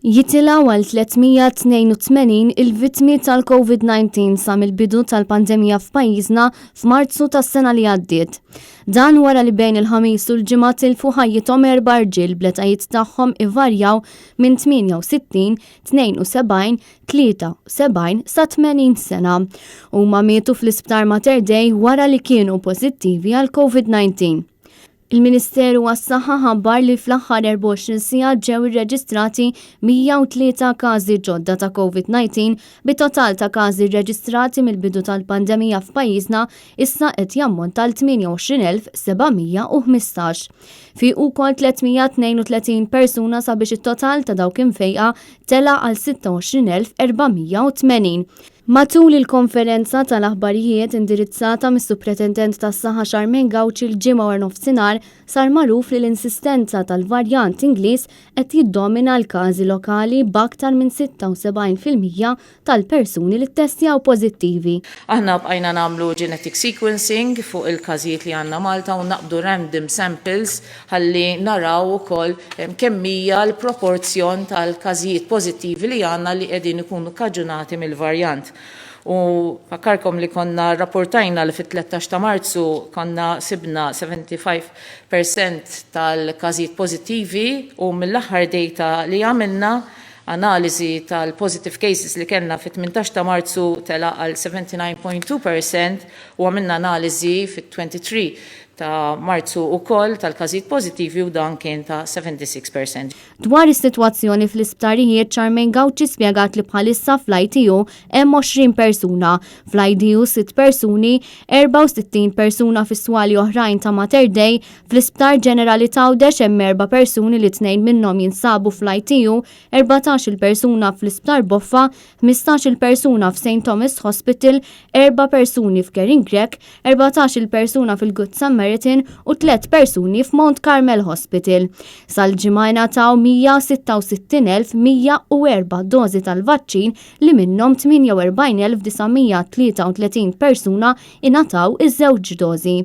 Jitilaw għal 382 il-vittmi tal-COVID-19 sa mill-bidu tal-pandemija f'pajjiżna f'Marzu tas-sena li għaddiet. Dan wara li bejn il-ħamis u l-ġimgħa tilfu ħajjithom 4 irġiel bl-etajiet tagħhom ivarjaw minn 68, 72, 73 sa 80 sena. Huma mietu fl-isptar Mater Dei wara li kienu pożittivi għal COVID-19. Il-Ministeru għas-Saħħa ħabbar li fl-aħħar 24 siegħa ġew irreġistrati 103 każi ġodda ta' COVID-19 bit-total ta' każi rreġistrati mill-bidu tal-pandemija f'pajjiżna issa qed jammonta l 28,715. Fi wkoll 332 persuna sabiex it-total ta' dawk imfejqa tela għal 26,480. Matul il-konferenza tal-aħbarijiet indirizzata mis-Supretendent tas-Saħħa Charmaine Gauci l-ġimgħa war nofsinhar sar magħruf li l-insistenza tal-varjant Ingliż qed jiddomina l-każi lokali b'aktar minn 76% tal-persuni li ttestjaw pożittivi. Aħna bqajna nagħmlu genetic sequencing fuq il-każijiet li għandna Malta u naqbdu random samples ħalli naraw ukoll kemm hija l-proporzjon tal-każijiet pożittivi li għandna li qegħdin ikunu kkaġunati mill-varjant. U fakkarkom li konna rapportajna li fit-13 ta' Marzu konna sibna 75% tal-każijiet pożittivi u mill-aħħar data li għamilna analiżi tal-positive cases li kellna fit-18 ta' Marzu tela għal 79.2% u għamilna analiżi fit-23 ta' Marzu ukoll tal-każijiet pożittivi u dan kien ta' 76%. Dwar is-sitwazzjoni fl-isptarijiet Charmaine Gauci spjegat li bħalissa fl-ITU hemm 20 persuna, fl-IDU 6 persuni, 64 persuna fis-swali oħrajn ta' Mater Dei, fl-Isptar Ġenerali Tgħawdex hemm 4 persuni li 2 minnhom jinsabu fl-ITU, 14 persuna fl-Isptar Boffa, 15 persuna f'St. Thomas Hospital, 4 persuni f'Kering, 14 persuna fil-Good Samaritan u 3 persuni f'Mount Carmel Hospital. Sal-ġimgħa taw 166,104 dożi tal-vaċċin li minnhom 48,933 persuna ingħataw iż-żewġ dożi.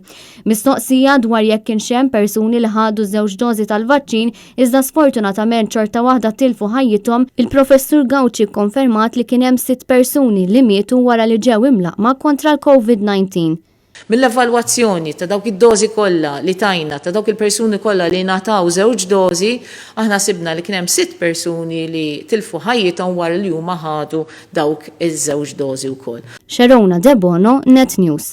Mistoqsija dwar jekk kienx hemm persuni li ħadu żewġ dożi tal-vaċċin iżda sfortunatament xorta waħda tilfu ħajjithom, il-Professur Gauci kkonfermat li kien hemm 6 persuni li mietu wara li ġew imlaqma kontra l-COVID-19. Mill-evalwazzjoni ta' dawk id-dożi kollha li tajna ta' dawk il-persuni kollha li ngħataw żewġ dożi, aħna sibna li kien hemm 6 persuni li tilfu ħajjithom wara li huma ħadu dawk iż-żewġ dożi wkoll. Xerona De Bono, Net News.